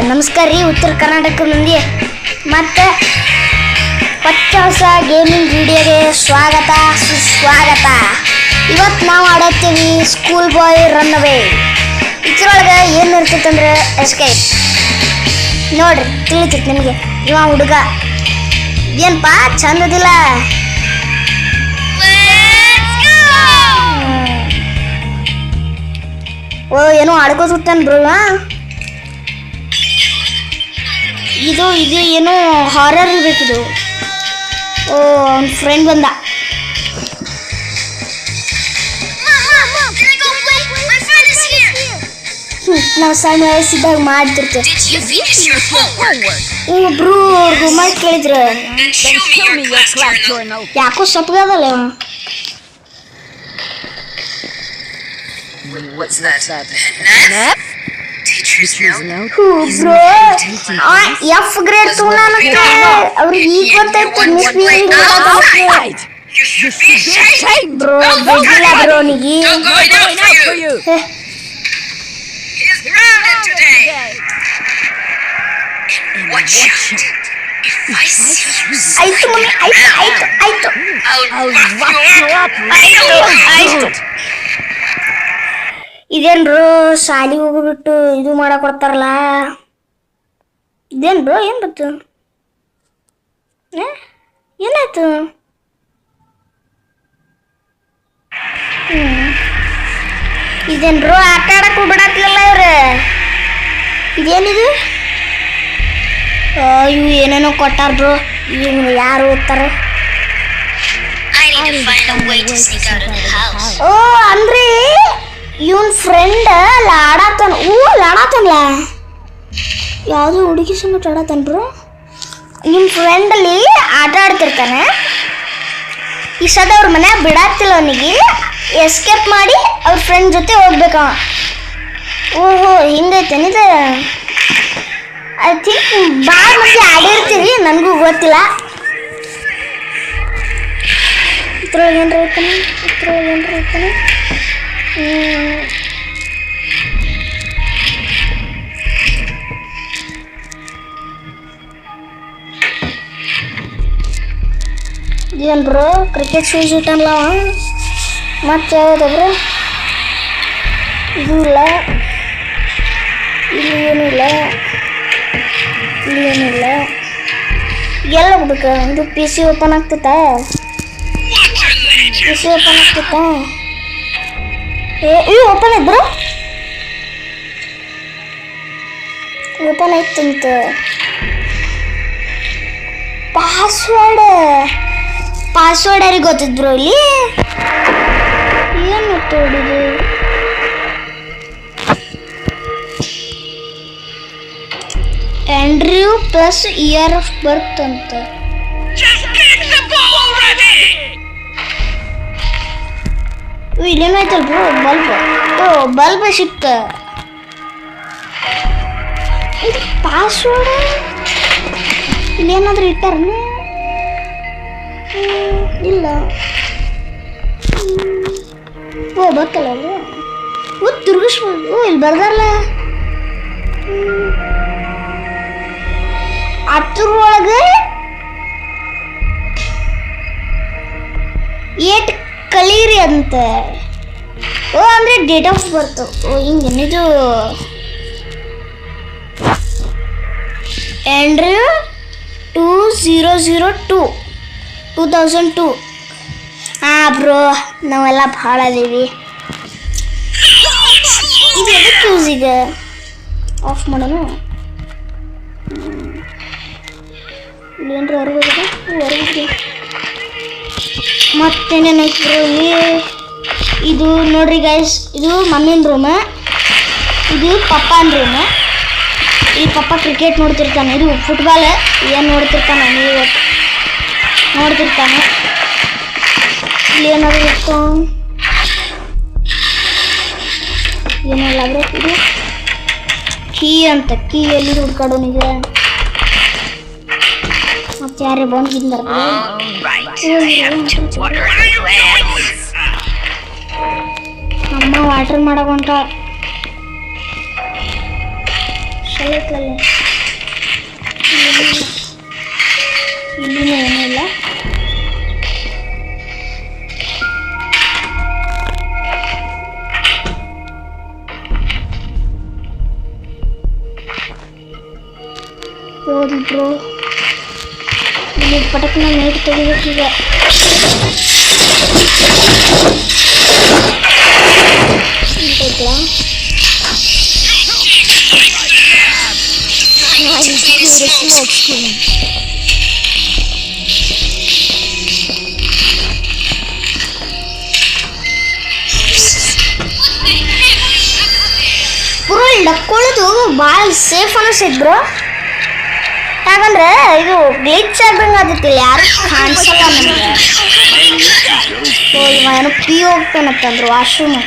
ನಮಸ್ಕಾರ ರೀ ಉತ್ತರ ಕರ್ನಾಟಕ ಮಂದಿ. ಮತ್ತು ಹೊಸ ಗೇಮಿಂಗ್ ವಿಡಿಯೋಗೆ ಸ್ವಾಗತ ಸುಸ್ವಾಗತ. ಇವತ್ತು ನಾವು ಆಡತ್ತೀವಿ ಸ್ಕೂಲ್ ಬಾಯ್ ರನ್ ಅವೇ. ಇದ್ರೊಳಗೆ ಏನು ಇರ್ತೈತೆ ಅಂದ್ರೆ ಎಸ್ಕೇಪ್. ನೋಡ್ರಿ ತಿಳಿತೈತೆ ನಿಮಗೆ. ಇವ ಹುಡುಗ ಏನಪ್ಪ ಚಂದದಿಲ್ಲ. ಓ ಏನೋ ಆಡ್ಕೋತಾನೆ ಬ್ರೋ. ಇದು ಏನೋ ಹಾರರ್ ಇರ್ಬೇಕಿದು. ಓ ಅವ್ನ ಫ್ರೆಂಡ್ ಬಂದ. ನಾವು ಸಣ್ಣ ವಯಸ್ಸಿದ್ದಾಗ ಮಾಡ್ತಿರ್ತೇವೆ. ಒಬ್ರು ರೂಮಾಗ ಕೇಳಿದ್ರು ಯಾಕೋ ಸಪ್ಪಗದಲ್ಲ. What's that? Nap? Teachers know? Bro F grade ತೂನಕ್ಕೆ ಅವ್ರಿಗೆ ಈಗ ಗೊತ್ತಾಯ್ತು. Miss You should be ashamed! Bro ಬೇಕಿಲ್ಲ ಬ್ರೋ ಅವನಿಗೆ. I'm going out for you! He's grounded today! Watch out! If I see you ಆಯ್ತು ಮಮ್ಮಿ, ಆಯ್ತು. I'll rough you up! ಆಯ್ತು. ಇದೇನ್ರು ಶಾಲಿಗೆ ಹೋಗ್ಬಿಟ್ಟು ಇದು ಮಾಡಕ್ ಕೊಡ್ತಾರಲ್ಲ. ಇದೇನ್ ಬ್ರೋ ಏನ್ ಬತ್ತು ಏನಾಯ್ತು? ಇದೇನ್ರು ಆಟ ಆಡಕ್ ಬಿಡತ್ತಿಲ್ಲ ಇವ್ರು. ಇದೇನಿದು? ಇವು ಏನೇನೋ ಕೊಟ್ಟಾರ ಬ್ರೋ. ಇವ್ ಯಾರು ಓದ್ತಾರ? ಓ ಅಂದ್ರೆ ಇವನ್ ಫ್ರೆಂಡ್ ಲಾಡಾತನ. ಲಾಡಾತನ್ಲ ಯಾವುದು ಹುಡುಗಿ ಸಂಗಟ ಆಡತಾನ ಬ್ರೋ. ನಿಮ್ಮ ಫ್ರೆಂಡ್ ಅಲ್ಲಿ ಆಟ ಆಡ್ತಿರ್ತಾನೆ. ಈ ಸದ ಅವ್ರ ಮನೆ ಬಿಡಾತಿಲ್ಲ ಅವನಿಗೆ. ಎಸ್ಕೇಪ್ ಮಾಡಿ ಅವ್ರ ಫ್ರೆಂಡ್ ಜೊತೆ ಹೋಗ್ಬೇಕ. ಓಹೋ ಹಿಂಗೈತೇನಿದು. ಐ ಥಿಂಕ್ ಭಾಳ ಮಂದಿ ಆಡಿರ್ತೀವಿ, ನನಗೂ ಗೊತ್ತಿಲ್ಲ. ಇದ್ರೊಳಗೆ ಏನ್ರ ಐತಾನೆ. ಏನ್ ಬ್ರೋ ಕ್ರಿಕೆಟ್ ಶೂಸ್ ಇಟ್ಟಲ್ಲ. ಮತ್ತೆ ಯಾವ್ದು ಬ್ರೋ? ಇದು ಇಲ್ಲ, ಇಲ್ಲಿ ಏನಿಲ್ಲ. ಎಲ್ಲ ಹೋಗ್ಬೇಕು. ಇದು ಪಿ ಸಿ ಓಪನ್ ಆಗ್ತೈತಾ? ಓಪನ್ ಇದ್ರು ಓಪನ್ ಆಯ್ತಂತ. ಪಾಸ್ವರ್ಡ್ ಯಾರಿಗೆ ಗೊತ್ತಿದ್ರು ಇಲ್ಲಿ? ಏನು ತೋಡಿದು? Andrew plus year of birth ಅಂತ. ಇಲ್ಲೇನಾಯ್ತಲ್ಲ ಬ್ರೋ ಬಲ್ಬ್. ಬಲ್ಬ್ ಸಿಕ್ತ. ಇದು ಪಾಸ್ವರ್ಡ್ ಇಲ್ಲೇನಾದ್ರೂ ಇಟ್ಟಾರನ? ಇಲ್ಲ. ಬರ್ತಲ್ಲ ಅದು. ತಿರುಗಿಸ್ಬೋದು. ಇಲ್ಲಿ ಬರ್ದಾರಲ್ಲ. ಅದ್ರೊಳಗೆ 8 ಕಲೀರಿ ಅಂತ. ಓ ಅಂದ್ರೆ ಡೇಟ್ ಆಫ್ ಬರ್ತ್. ಓ ಹಿಂಗೇನಿದು? ಆಂಡ್ರ್ಯೂ 2002. ಬ್ರೋ ನಾವೆಲ್ಲ ಭಾಳ ಅದೀವಿ. ಇದು ಎದಕ್ಕೆ ಯೂಸ್ ಈಗ? ಆಫ್ ಮಾಡೋಣ. ಇಲ್ಲೇನ್ರಿ ಹೊರಗೋಗಿದೆ. ಮತ್ತೇನೇನಾಯ್ತು ಬ್ರೋ? ಇದು ನೋಡ್ರಿ ಗೈಸ್, ಇದು ಮಮ್ಮಿನ ರೂಮ್, ಇದು ಪಪ್ಪನ ರೂಮ್. ಇಲ್ಲಿ ಪಪ್ಪ ಕ್ರಿಕೆಟ್ ನೋಡ್ತಿರ್ತಾನೆ. ಇದು ಫುಟ್ಬಾಲ್ ಏನು ನೋಡ್ತಿರ್ತಾನೆ, ನೀವು ನೋಡ್ತಿರ್ತಾನೆ. ಇಲ್ಲಿ ಏನಾದ್ರು ಇತ್ತು ಏನಿಲ್ಲ ಬ್ರೋ. ಇದು ಕೀ ಅಂತ. ಕೀ ಎಲ್ಲಿ ಹುಡ್ಕಾಡೋನಿಗೆ. ಮತ್ತೆ ಯಾರೇ ಬಂದಿದ್ದಾರೆ. ಅಮ್ಮ ವಾಟರ್ ಮಾಡಕೊಂಟ. ಚಲೋತ್ತಲ್ಲ ಇಲ್ಲಿನೂ ಏನಿಲ್ಲ. ಹೌದು ಬ್ರೋ, ಇಲ್ಲಿ ಪಟಕ್ನ ಮೇಟ್ ತೆಗಿಬೇಕೀಗ. ಬ್ರೋ ಇಲ್ಲಿ ಡಕ್ಕೊಳ್ಳೋದು ಭಾಳ ಸೇಫ್ ಅನಿಸ್ತೈತೆ ಬ್ರೋ. ಯಾಕಂದ್ರೆ ಇದು ಗ್ಲಿಚ್ ಆಗ್ದಂಗೆ ಆಗುತ್ತಿಲ್ಲ, ಯಾರು ಕಾಣಿಸಲ್ಲ ನಮಗೆ. ಸೊ ಇವ ಏನೋ ಪಿ ಹೋಗ್ತಾನತ್ತಂದ್ರು ವಾಶ್ರೂಮ್.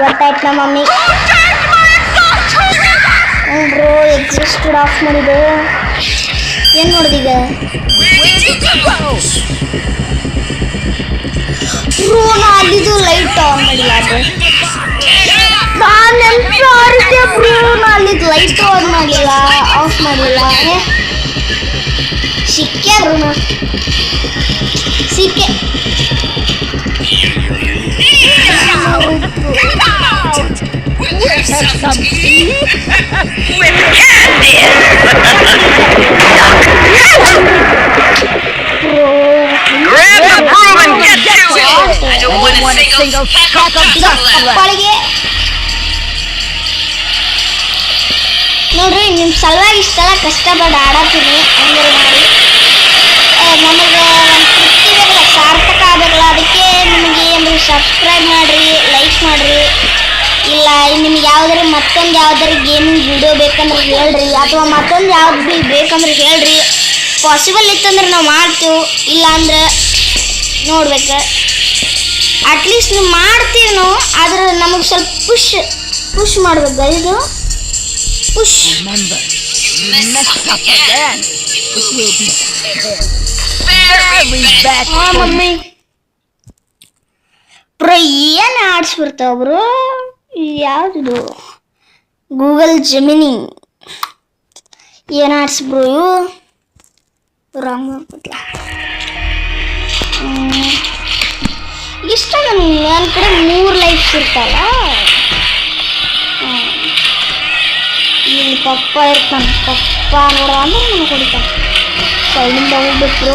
ಗೊತ್ತಾಯ್ತು ನಮ್ಮ ಮಮ್ಮಿ. ಬ್ರೋ ಎಕ್ಸಿಸ್ಟೆಡ್ ಆಫ್ ಮಾಡಿದೆ. ಏನು ನೋಡಿದೀಗ ಬ್ರೋ? ನಾ ಅಲ್ಲಿದು ಲೈಟ್ ಆನ್ ಮಾಡಿಲ್ಲ ಅದು. ನಾನು ಬ್ರೋ ನಾ ಅಲ್ಲಿದು ಲೈಟ್ ಆನ್ ಮಾಡಲಿಲ್ಲ, ಆಫ್ ಮಾಡಲಿಲ್ಲ. ಸಿಕ್ಕೆ ಬ್ರೋ, ನಾ ಸಿಕ್ಕೆ. ನೋಡ್ರಿ, ನಿಮ್ಮ ಸಲುವಾಗಿ ಇಷ್ಟೆಲ್ಲ ಕಷ್ಟಪಟ್ಟು ಆಡತ್ತೀನಿ. ಹಂಗೆ ಮಾಡಿ ನಮಗೆ ಒಂದು ತೃಪ್ತಿ ಬೇಕಲ್ಲ, ಸಾರ್ಥಕ ಆಗಬೇಕಲ್ಲ. ಅದಕ್ಕೆ ನಿಮಗೆ ಏನು ಸಬ್ಸ್ಕ್ರೈಬ್ ಮಾಡಿರಿ, ಲೈಕ್ ಮಾಡಿರಿ. ಇಲ್ಲ ನಿಮ್ಗೆ ಯಾವ್ದಾರು ಮತ್ತೊಂದು ಯಾವ್ದಾರು ಗೇಮಿಂಗ್ ವಿಡಿಯೋ ಬೇಕಂದ್ರೆ ಹೇಳ್ರಿ, ಅಥವಾ ಮತ್ತೊಂದು ಯಾವ್ದು ಭೀ ಬೇಕಂದ್ರೆ ಹೇಳ್ರಿ. ಪಾಸಿಬಲ್ ಇತ್ತಂದ್ರೆ ನಾವು ಮಾಡ್ತೀವಿ, ಇಲ್ಲ ಅಂದ್ರೆ ನೋಡ್ಬೇಕು. ಅಟ್ಲೀಸ್ಟ್ ನೀವು ಮಾಡ್ತೀವಿ ನಾವು, ಆದ್ರೆ ನಮಗೆ ಸ್ವಲ್ಪ ಪುಷ್ ಮಾಡ್ಬೇಕು. ಇದು ಪುಷ್. ಮಮ್ಮಿ ಬ್ರೋ ಏನು ಆಡ್ಸ್ ಬರ್ತಾವ ಬ್ರೋ? ಯಾವ್ದು ಗೂಗಲ್ ಜೆಮಿನಿ ಏನು ಆಡ್ಸ್ ಬ್ರೋ? ಇವು ರಾಂಗ್ ಆಗ್ಬಿಟ್ಲ. ಇಷ್ಟ ನನ್ನ ಕಡೆ 3 ಲೈಫ್ಸ್ ಇರ್ತಲ್ಲ. ಇಲ್ಲಿ ಪಪ್ಪ ಇರ್ತಾನೆ, ಪಪ್ಪ ನೋಡ ಅಂದ್ರೆ ನನಗೆ ಹೊಡಿತಾನೆ. ಸೈಡಿಂದ ಹೋಗ್ಬೇಕು.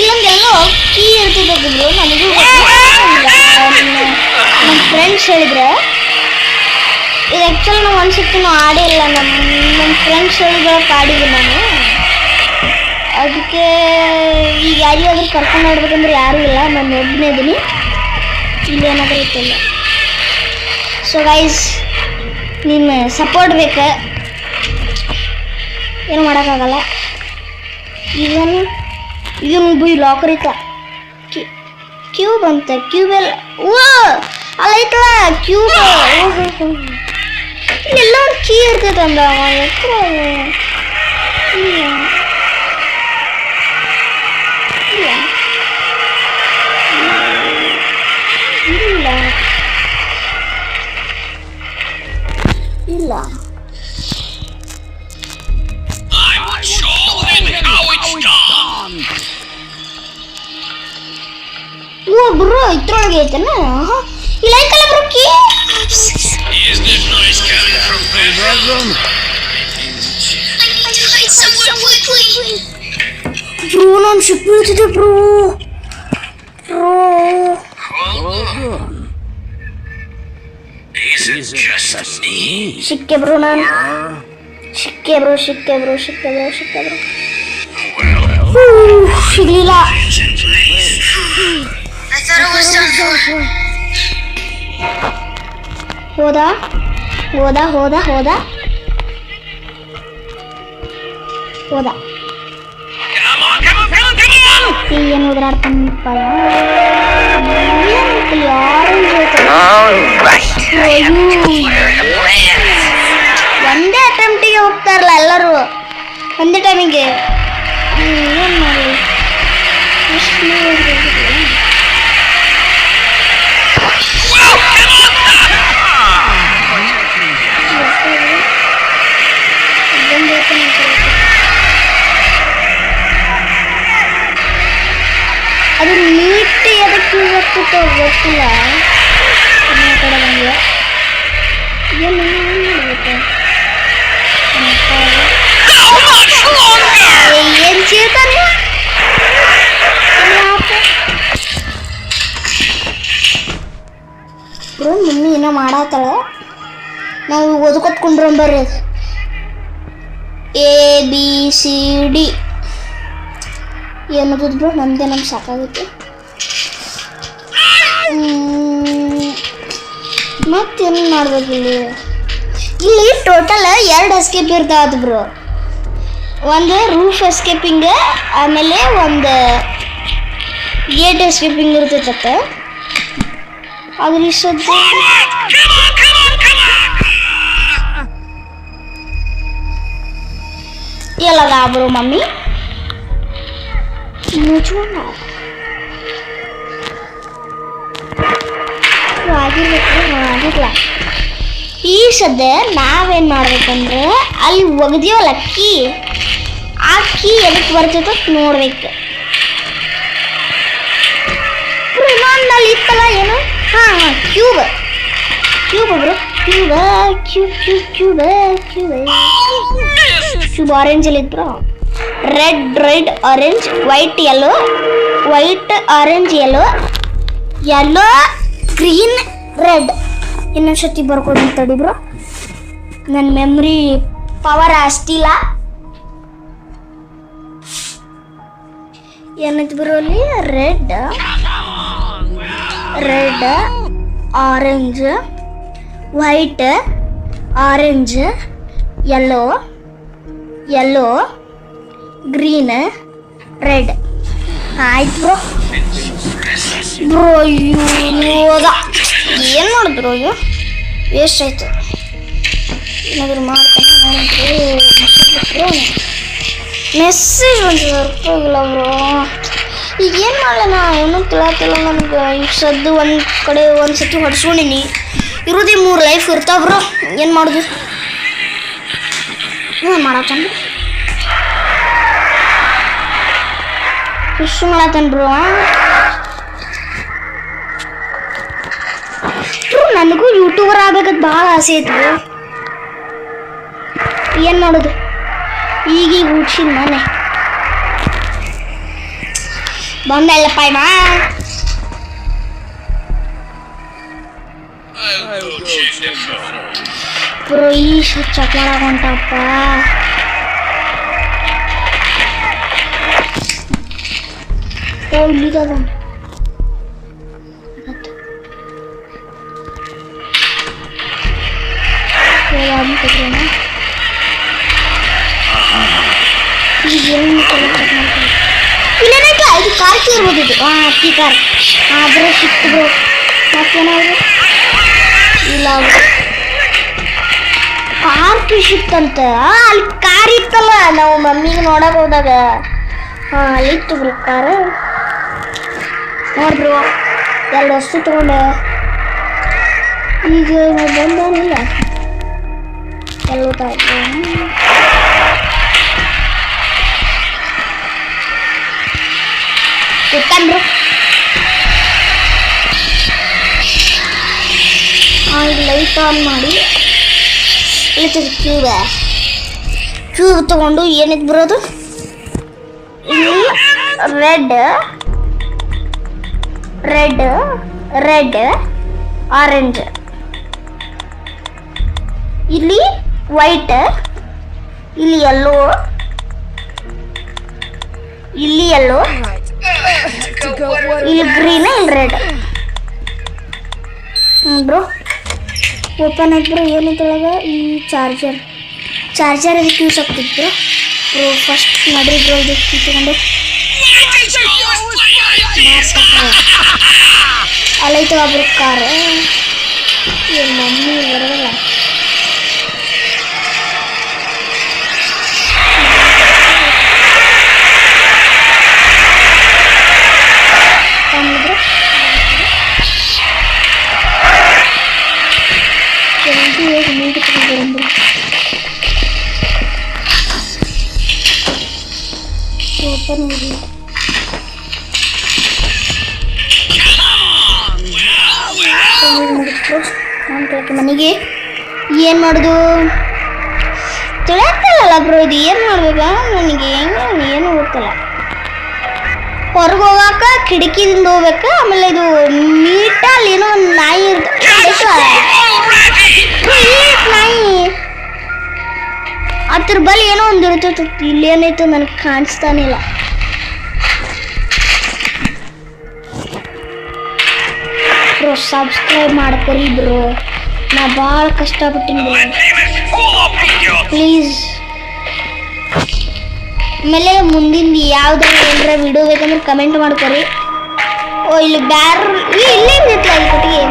ಇಲ್ಲೊಂದೆಲ್ಲೋ ಕೀ ಇರ್ತಿದ್ದದ್ದು ಬ್ರೋ, ನನಗೂ ನಮ್ಮ ಫ್ರೆಂಡ್ಸ್ ಹೇಳಿದ್ರೆ. ಇದು ಆ್ಯಕ್ಚುಲಿ ನಾವು ಒಂದ್ಸತಿ ಆಡೇ ಇಲ್ಲ, ನಮ್ಮ ಫ್ರೆಂಡ್ಸ್ ಹೇಳಿದ್ರೆ ಆಡಿದ್ವಿ ನಾನು. ಅದಕ್ಕೆ ಈಗ ಯಾರಿಗಾದ್ರೂ ಕರ್ಕೊಂಡು ಆಡ್ಬೇಕಂದ್ರೆ ಯಾರೂ ಇಲ್ಲ, ನಾನು ಒಬ್ಬನೇ ಇದ್ದೀನಿ. ಇಲ್ಲೇನಾದ್ರೂ ಇತ್ತಿಲ್ಲ. ಸೊ ಗೈಸ್, ನಿಮ್ಮ ಸಪೋರ್ಟ್ ಬೇಕು, ಏನು ಮಾಡೋಕ್ಕಾಗಲ್ಲ. ಇದನ್ನು ಬೈ ಲಾಕರ್ ಐತ. ಕ್ಯೂಬ್ ಅಂತ, ಕ್ಯೂಬೆಲ್ಲ ಓ ಅಲ್ಲ ಐತಲ್ಲ ಕ್ಯೂಬ್. ಇಲ್ಲೆಲ್ಲ ಒಂದು ಕೀ ಇರ್ತೈತೆ ಅಂದ ಎತ್ತರ. ಇಲ್ಲ ಇಲ್ಲ ಓ ಬ್ರೋ ಇದ್ರೊಳಗೆ ಐತನ. ಇಲ್ಲ ಐತಲ್ಲ ಬ್ರೋ ಕೀ. ಬ್ರೋ ನಾನು ಶಿಪ್ ಬೀಳ್ತಿದ್ದೆ ಬ್ರೋ. ಸಿಕ್ಕೆ ಬ್ರೋ, ನಾನು ಸಿಕ್ಕೆ ಬ್ರೋ. ಸಿಗ್ಲಿಲ್ಲ. ಹೋದ ಏನು ಓದಾಡ್ತಾನಪ್ಪ. ಒಂದೇ ಅಟೆಂಪ್ಟಿಗೆ ಹೋಗ್ತಾರಲ್ಲ ಎಲ್ಲರೂ, ಒಂದೇ ಟೈಮಿಗೆ. ಏನು ಮಾಡಲಿ, ಎಷ್ಟು ಮಾಡ್ತಾವ ಗೊತ್ತಿಲ್ಲ. ಈ ಕಡೆ ಬಂದಿದೆ ಏನು ಮಾಡ್ಬೇಕು ಏನು ಚೀರ್ತಾನೆ ಬ್ರೋ. ಮಮ್ಮಿ ಏನೋ ಮಾಡತ್ತಾಳೆ, ನಾವು ಓದ್ಕೊತ್ಕೊಂಡ್ರ ಬರ್ರಿ. ABCD ಏನದು ಬ್ರೋ? ನಮ್ದೇ ನಮ್ಗೆ ಸಾಕಾಗುತ್ತೆ. ಮತ್ತೇನು ಮಾಡ್ಬೇಕು ಇಲ್ಲಿ ಟೋಟಲ್ 2 ಎಸ್ಕೇಪ್ ಇರ್ತಾವದು ಬ್ರೋ. ಒಂದು ರೂಫ್ ಎಸ್ಕೇಪಿಂಗ್, ಆಮೇಲೆ ಒಂದು ಗೇಟ್ ಎಸ್ಕೇಪಿಂಗ್ ಇರ್ತೈತೆ. ಅದ್ರ ಇಷ್ಟೊತ್ತು ಎಲ್ಲದ ಬ್ರೋ ಮಮ್ಮಿ ಮುಚ್ಕೊಂಡ ಆಗಿಲ್ಲ. ಈ ಸದ್ಯ ನಾವೇನು ಮಾಡ್ಬೇಕಂದ್ರೆ ಅಲ್ಲಿ ಒಗದೀವಲ್ಲ ಕೀ, ಆ ಕೀ ಎದಕ್ಕೆ ಬರ್ತೈತೆ ನೋಡ್ಬೇಕು. ಇನ್ನೊಂದಲ್ಲಿ ಇತ್ತಲ್ಲ ಏನು, ಹಾಂ ಕ್ಯೂಬ್ ಬ್ರೋ. ಕ್ಯೂಬ್ ಆರೆಂಜಲ್ಲಿ ಇದ್ರು. Red orange, white orange yellow green red. ಇನ್ನೊಂದ್ಸತಿ ಬರ್ಕೊಂಡು ತಡಿ ಬ್ರೋ, ನನ್ನ ಮೆಮ್ರಿ ಪವರ್ ಅಷ್ಟಿಲ್ಲ. ಏನೈತಿ ಬ್ರೋ ಅಲ್ಲಿ? Red orange, white orange, yellow green red. ಆಯ್ತು ಬ್ರೋ. ಇವಾಗ ಏನು ಮಾಡಿದ್ರು? ಅಯ್ಯೋ ವೇಸ್ಟ್ ಆಯ್ತು. ಏನಾದರೂ ಮಾಡ್ತಾನೆ ಮೆಸೇಜ್ ಬಂದಿಲ್ಲ ಬ್ರೋ. ಈಗ ಏನು ಮಾಡಲ್ಲ, ಏನೂ ತಿಳತ್ತಿಲ್ಲ ನನಗೆ. ಈಗ ಸದ್ದು ಒಂದು ಕಡೆ ಒಂದು ಸತಿ ಹೊಡ್ಸ್ಕೊಂಡಿನಿ. ಇರೋದೇ 3 ಲೈಫ್ ಇರ್ತಾವ ಬ್ರೋ. ಏನು ಮಾಡೋದು? ಮಾಡತ್ತೇನೆ ಫಿಶ್ ಮಾಡತ್ತೇನೆ ಬ್ರೋ. ನನಗೂ ಯೂಟ್ಯೂಬರ್ ಆಗ್ಬೇಕಂತ ಭಾಳ ಆಸೆ ಐತಿ ಬ್ರೋ. ಏನು ಮಾಡೋದು? ಈಗೀಗ ಹುಡ್ಸಿನ ನಾನೇ ಬಂದಲ್ಲಪ್ಪ ಇಮ್ಮ. ಬ್ರೋ ಈ ಚೆಕ್ ಮಾಡಕ್ಕೆ ಹೊಂಟಪ್ಪ. ಇಲ್ಲಿಗದ ಇಲ್ಲೇನೈತೆ ಇದು ಕಾರ್ ಕೀ ಇರ್ಬೋದು. ಇದು ಕೀ ಕಾರ್ ಆದ್ರೆ ಸಿಕ್ತು ಬ್ರೋ. ಮತ್ತೇನಾದ್ರು ಇಲ್ಲ ಕಾರ್ ಕೀ ಸಿಕ್ತಂತ. ಅಲ್ಲಿ ಕಾರ್ ಇತ್ತಲ್ಲ ನಾವು ಮಮ್ಮಿಗೆ ನೋಡಕ್ ಹೋದಾಗ. ಅಲ್ಲಿತ್ತು ಬ್ರೋ ಕಾರ್. ನೋಡ್ಬ್ರು 2 ವಸ್ತು ತಗೊಂಡೆ. ಈಗ ಬಂದೇನಿಲ್ಲ ಎಲ್ಲೋತಾ ಇತ್ತು. ಗೊತ್ತಂದ್ರು ಈಗ ಲೈಟ್ ಆನ್ ಮಾಡಿ ಕ್ಯೂಬ್ ತಗೊಂಡು ಏನಕ್ಕೆ ಬರೋದು? ಇಲ್ಲಿ ರೆಡ್ ಆರೆಂಜ್, ಇಲ್ಲಿ ವೈಟ್, ಇಲ್ಲಿ ಯೆಲ್ಲೋ, ಇಲ್ಲಿ ಗ್ರೀನ್, ಇಲ್ಲಿ ರೆಡ್. ಬ್ರೋ ಓಪನ್ ಆಯ್ತು ಬ್ರೋ. ಏನಂತೊಳಗ ಈ ಚಾರ್ಜರ್ ಅದಕ್ಕೆ ಯೂಸ್ ಆಗ್ತಿತ್ತು ಬ್ರೋ. ಫಸ್ಟ್ ನಡ್ರಿ ಬ್ರೋ ಇದು ತಗೊಂಡು ಅಲ್ಲೈತೆ ಒಬ್ರು ಕಾರ್. ಮಮ್ಮಿ ಬರೋಲ್ಲ. ಓಪನ್ ಮನೆಗೆ ಏನು ಮಾಡೋದು ತಿಳಿಯತ್ತಲ್ಲ ಬ್ರೋ. ಇದು ಏನು ಮಾಡ್ಬೇಕಾ ನನಗೆ ಹೆಂಗೆ ಏನು ಗೊತ್ತಿಲ್ಲ. ಹೊರಗೆ ಹೋಗಾಕ ಕಿಟಕಿದಿಂದ ಹೋಗ್ಬೇಕು. ಆಮೇಲೆ ಇದು ಮೀಟಲ್ಲಿ ಏನೋ ಒಂದು ನಾಯಿ ನಾಯಿ ಅದ್ರ ಬಳಿ ಏನೋ ಒಂದು ಇರ್ತೈತಿ. ಇಲ್ಲೇನೈತು ನನಗೆ ಕಾಣಿಸ್ತಾನಿಲ್ಲ. ಬ್ರೋ ಸಬ್ಸ್ಕ್ರೈಬ್ ಮಾಡ್ಕೊರಿ ಬ್ರೋ. ನಾ ಭಾಳ ಕಷ್ಟಪಟ್ಟಿನಿ ಬ್ರೋ, ಪ್ಲೀಸ್. ಆಮೇಲೆ ಮುಂದಿನ ಯಾವ್ದಾರ ಏನಾರ ವಿಡಿಯೋ ಬೇಕಂದ್ರೆ ಕಮೆಂಟ್ ಮಾಡ್ಕೊರಿ. ಓ ಇಲ್ಲಿ ಇಲ್ಲೇ ಇರ್ತೈತಿ ಅಲ್ಲಿ ಕೊಟ್ಟಿಗೆ.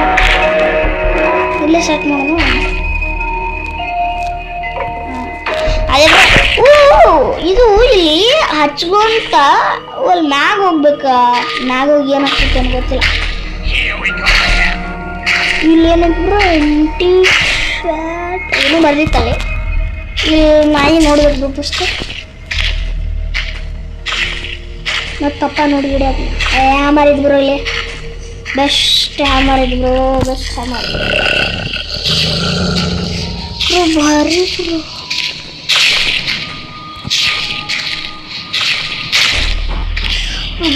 ಇಲ್ಲೇ ಸ್ಟಾರ್ಟ್ ಮಾಡೋದು. ಅದೇ ಇದು ಇಲ್ಲಿ ಹಚ್ಕೊಂತ ಅಲ್ಲಿ ಮ್ಯಾಗ ಹೋಗ್ಬೇಕ. ಮ್ಯಾಗ ಹೋಗಿ ಏನಾಗ್ತೈತೆ ಅಂತ ಗೊತ್ತಿಲ್ಲ. ಇಲ್ಲೇನಂದ್ರೆ ಏನೋ ಬರ್ದಿತ್ತಲ್ಲಿ. ಇಲ್ಲಿ ನಾಯಿ ನೋಡ್ಬೇಕು ಫಸ್ಟ್. ಮತ್ತು ಪಪ್ಪ ನೋಡಿ ಹಿಡಿಯೋದು ಹ್ಯಾಮರ್ ಇದ್ ಬ್ರೋ. ಇಲ್ಲಿ ಬೆಸ್ಟ್ ಹ್ಯಾಮರ್ ಇದ್ ಬ್ರೋ, ಬೆಸ್ಟ್ ಹ್ಯಾಮರ್ ಬ್ರೋ. ಭಾರಿ ಬ್ರೋ.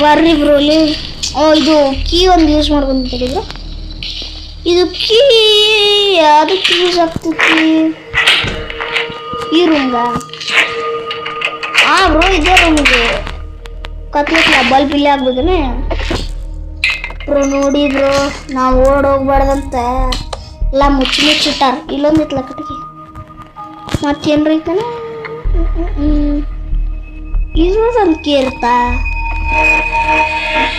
ಬರ್ರಿ ಬ್ರೋ ಇಲ್ಲಿ. ಇದು ಕೀ ಒಂದು ಯೂಸ್ ಮಾಡ್ಕೊಂತಿದ್ರಿ ಬ್ರೋ. ಇದು ಕೀ ಅದಕ್ಕೆ ಯೂಸ್ ಆಗ್ತೈತಿ ಈ ರೂಮ್ಗ. ಹಾಂ ಬ್ರೋ, ಇದೇ ರೂಮಿಗೆ ಕತ್ಲಿಕ್ಲ ಬಲ್ಬ್ ಇಲ್ಲೇ ಆಗ್ಬೇಕೇನೆ ಬ್ರೋ. ನೋಡಿ ಬ್ರೋ, ನಾವು ಓಡೋಗ್ಬಾರ್ದಂತ ಎಲ್ಲ ಮುಚ್ಚಿಟ್ಟಾರ. ಇಲ್ಲೊಂದಿತ್ಲ ಕಟ್ಟಿಗೆ. ಮತ್ತೇನ್ರ ಐತಾನೆ ಇರೋದಂತ ಕೇರ್ತಾ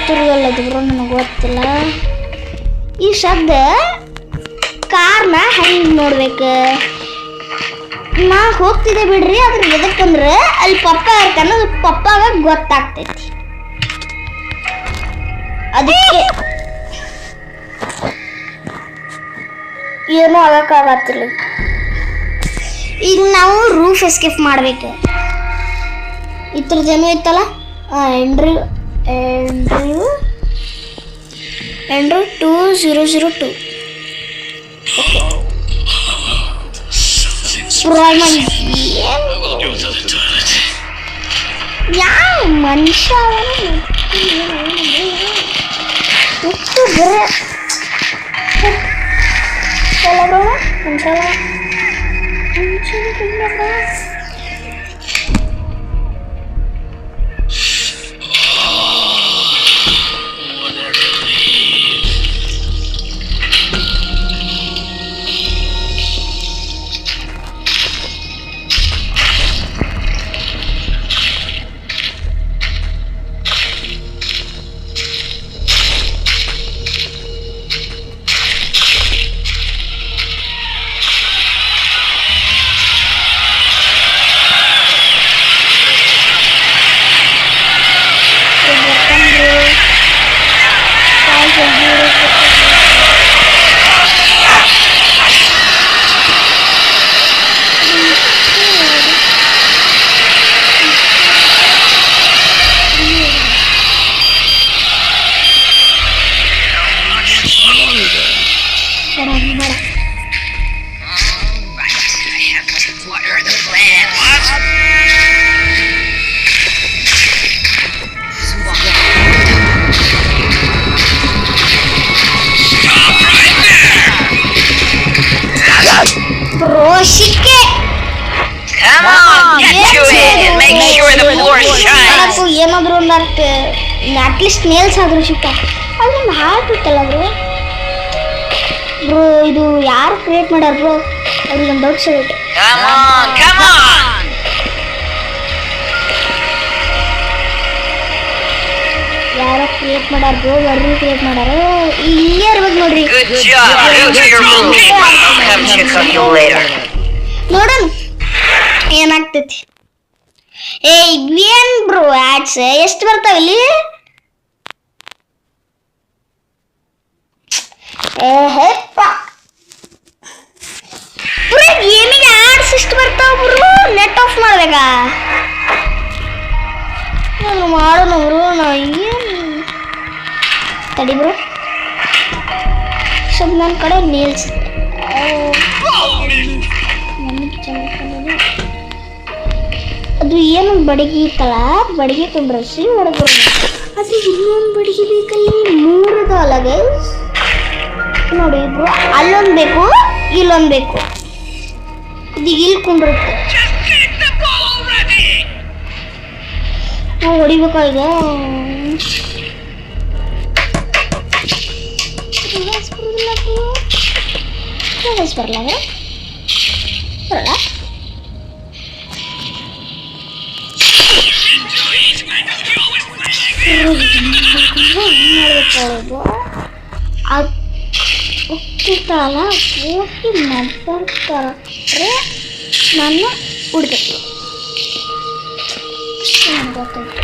ತಿರುಗಲ್ಲದು ಬ್ರೋ, ನನಗೆ ಗೊತ್ತಿಲ್ಲ. ಈ ಶಬ್ದ ಕಾರ್ನ ಹೆಂಗೆ ನೋಡ್ಬೇಕು. ನಾ ಹೋಗ್ತಿದ್ದೆ ಬಿಡ್ರಿ. ಅದ್ರ ಎದಕ್ಕಂದ್ರೆ ಅಲ್ಲಿ ಪಪ್ಪ ಇರ್ತಾನ, ಅದು ಪಪ್ಪಾಗ ಗೊತ್ತಾಗ್ತೈತಿ. ಅದಕ್ಕೆ ಏನೂ ಆಗಕ್ಕಾಗತ್ತಿಲ್ಲ. ಈಗ ನಾವು ರೂಫ್ ಎಸ್ಕೇಪ್ ಮಾಡ್ಬೇಕು. ಇದ್ರದ್ದೇನೋ ಇತ್ತಲ್ಲ Andrew 2002. ಯಾವ ಮನುಷ್ಯ ರೋಷಿಕೆ. Come on, get to it and make sure the floor shines. ಏನಾದ್ರು ಒಂದು ಅಟ್ಲೀಸ್ಟ್ ನೇಲ್ಸ್ ಆದ್ರೂ ಸಿಕ್ಕ. ಅದೊಂದು ಹಾರ್ಟ್ ಇತ್ತಲ್ಲ ಬ್ರೋ. ಬ್ರೋ ಇದು ಯಾರು ಕ್ರಿಯೇಟ್ ಮಾಡ್ಯಾರ ಬ್ರೋ? ಅವ್ರಿಗೆ ಒಂದು ಡೌಟ್ ಸಿಗುತ್ತೆ. Come on, come on. ಯಾರೋ ಕ್ರಿಯೇಟ್ ಮಾಡ್ಯಾರ ಬ್ರೋ. ಬರ್ರಿ ಕ್ರಿಯೇಟ್ ಮಾಡ್ಯಾರ. ಇಲ್ಲೇ ಇರ್ಬೇಕು ನೋಡ್ರಿ. Good job. Go to your room. I'll come check on you later. ನೋಡೋಣ ಏನಾಗ್ತೈತಿ. ಏನ್ ಬ್ರೋ ಆಡ್ಸ್ ಎಷ್ಟು ಬರ್ತಾವ ಇಲ್ಲಿ? ಗೇಮಿಗೆ ಆಡ್ಸ್ ಎಷ್ಟು ಬರ್ತಾವ ಬ್ರೋ? ನೆಟ್ ಆಫ್ ಮಾಡ್ಬೇಕಾ? ಮಾಡೋಣ ಬ್ರೋ. ನಾ ಏನು ತಡಿ ಬ್ರೋ. ಸ್ವಲ್ಪ ನನ್ನ ಕಡೆ ನಿಲ್ಸುತ್ತೆ. ಅದು ಏನು ಬಡಗಿ ಇತ್ತಲ್ಲ, ಬಡಗಿ ತುಂಬ್ರಸಿ ಹೊಡೆದ್ರು. ಆದರೆ ಇನ್ನೊಂದು ಬಡಗಿ ಬೇಕಲ್ಲಿ, 3 ಅದಾವಲ್ಲ ಗೈಸ್. ನೋಡಿ ಇಬ್ರು, ಅಲ್ಲೊಂದು ಬೇಕು, ಇಲ್ಲೊಂದು ಬೇಕು. ಇದೀಗ ಇಲ್ಲಿ ಕುಂಡ್ರುತ್ತೆ. ಹೊಡಿಬೇಕಾ ಈಗ? ಬರಲ್ಲ ಬರಲ್ಲ. ಹೋಗ್ತಿರ್ತಾಳಲ್ಲ, ಹೋಗಿ ಮಾತಾಡ್ತಾರೆ, ನನ್ನ ಹುಡ್ಬೇಕು. ಗೊತ್ತಾಯ್ತು.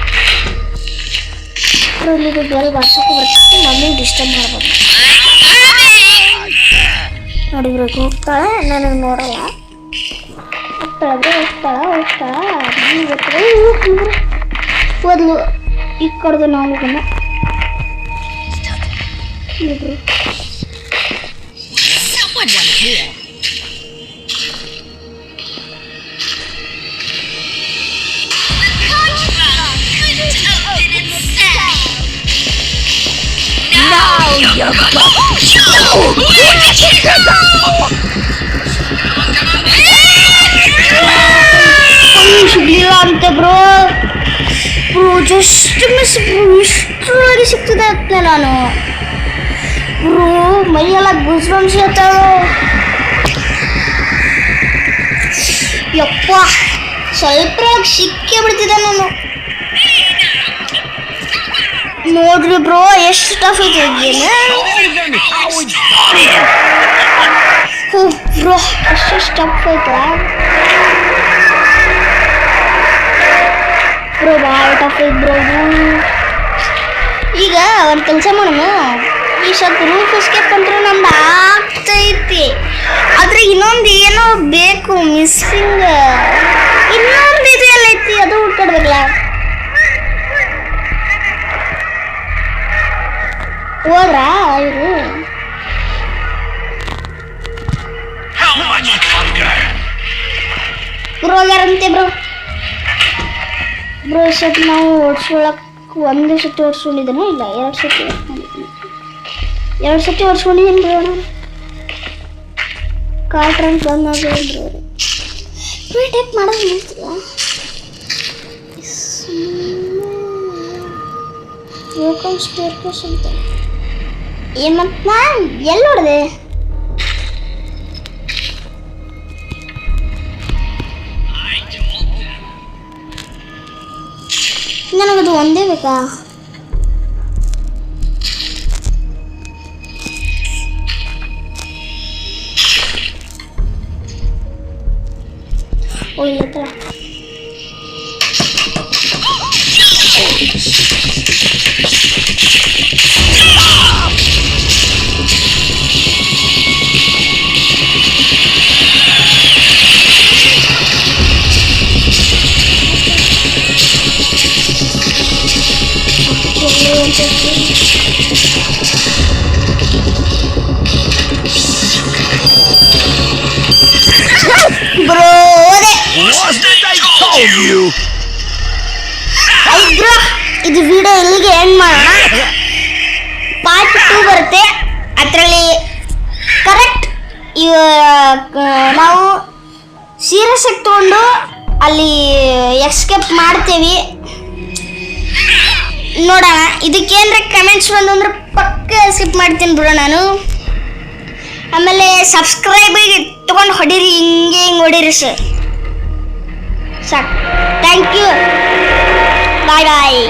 ಇಲ್ಲಿಗೆ ಬೆಲ್ ಬಾರ್ಸೋಕೆ ಬರ್ತೈತಿ, ಮಮ್ಮಿ ಡಿಸ್ಟರ್ಬ್ ಮಾಡ್ಬೋದು. ನೋಡಿಬ್ರಿಗೆ ಹೋಗ್ತಾಳೆ, ನನಗೆ ನೋಡಲ್ಲ. ಹೋಗ್ತಾಳ ಓದ್ಲು. ಈ ಕಡೆದು ನಾವು ಇಬ್ರು ಸಿಗ್ಲಿಲ್ಲ ಅಂತ ಬ್ರೋ. ಜಸ್ಟ್ ಮಿಸ್ ಬ್ರೋ, ಇಷ್ಟರೊಳಗೆ ಸಿಗ್ತದೆ ಅಂತ ನಾನು ಬ್ರೋ. ಮೈಯೆಲ್ಲ ಗುಸ್ಬಂಸ್ ಹೇಳ್ತಾಳು. ಯಪ್ಪ, ಸ್ವಲ್ಪ ಸಿಕ್ಕೇ ಬಿಡ್ತಿದ್ದೆ ನಾನು. ನೋಡ್ರಿ ಬ್ರೋ, ಎಷ್ಟು ಟಫ್ ಐತೆ ಬ್ರೋ, ಎಷ್ಟು ಟಫ್ ಐತ ಬ್ರೋ, ಭಾಳ ಟಫ್ ಐತೆ ಬ್ರೋ. ಈಗ ಒಂದು ಕೆಲಸ ಮಾಡೋಣ, ಈ ಸ್ವಲ್ಪ ರೂಫ್ ಎಸ್ಕೇಪ್ ಅಂದ್ರೆ ನಮ್ದು ಆಗ್ತೈತಿ. ಆದ್ರೆ ಇನ್ನೊಂದು ಏನೋ ಬೇಕು, ಮಿಸ್ಸಿಂಗ್. ಇನ್ನೊಂದು ಇದು ಎಲ್ಲ ಐತಿ, ಅದು ಹುಡ್ಕಾಡ್ಬೇಕಲ್ಲ. ಹೋದ್ರಾ ಇವರು? Bro ಯಾರಂತೆ bro? ಬ್ರೋ ಸ್ವಲ್ಪ ನಾವು ಓಡಿಸ್ಕೊಳಕ್ ಒಂದೇ ಸತಿ ಓಡಿಸ್ಕೊಂಡಿದ್ದೇನೆ, ಇಲ್ಲ 2 ಸತಿ ಓಡಿಸ್ಕೊಂಡಿದ್ದೀನಿ. 2 ಸತಿ ಓಡಿಸ್ಕೊಂಡಿದ್ದೀನಿ ಬ್ರೋ. ನಾನು ಕಾರ್ ಟ್ರಂಕ್ ಬಂದ್ ಮಾಡಿದ್ರು ಬ್ರೋ. ಟೈಪ್ ಮಾಡೋದು ನಿಲ್ತಿಲ್ಲ. ಸ್ಪೇರ್ ಕೇಸ್ ಅಂತ ಏನಂತ ನಾನು ಎಲ್ಲಿ ನೋಡಿದೆ? ನನಗದು ಒಂದೇ ಬೇಕಾ? ಓ ಇಲ್ಲ ತರ ಬ್ರೋ ಇದು ವಿಡಿಯೋ ಇಲ್ಲಿಗೆ ಎಂಡ್ ಮಾಡೋಣ. ಪಾರ್ಟ್ 2 ಬರುತ್ತೆ. ಅದರಲ್ಲಿ ಕರೆಕ್ಟ್ ನಾವು ಸೀರಿಯಸ್ ಆಗಿ ತಗೊಂಡು ಅಲ್ಲಿ ಎಸ್ಕೇಪ್ ಮಾಡ್ತೇವೆ. ನೋಡೋಣ. ಇದಕ್ಕೇನ್ರ ಕಮೆಂಟ್ಸ್ ಬಂದು ಅಂದ್ರೆ ಪಕ್ಕ ಎಸ್ಕೇಪ್ ಮಾಡ್ತೀನಿ ಬಿಡೋ ನಾನು. ಆಮೇಲೆ ಸಬ್ಸ್ಕ್ರೈಬಿಗೆ ತಗೊಂಡು ಹೊಡೀರಿ, ಹಿಂಗೆ ಹೊಡೀರಿ ಸರ್. ಸಾಕು. Thank you. Bye bye.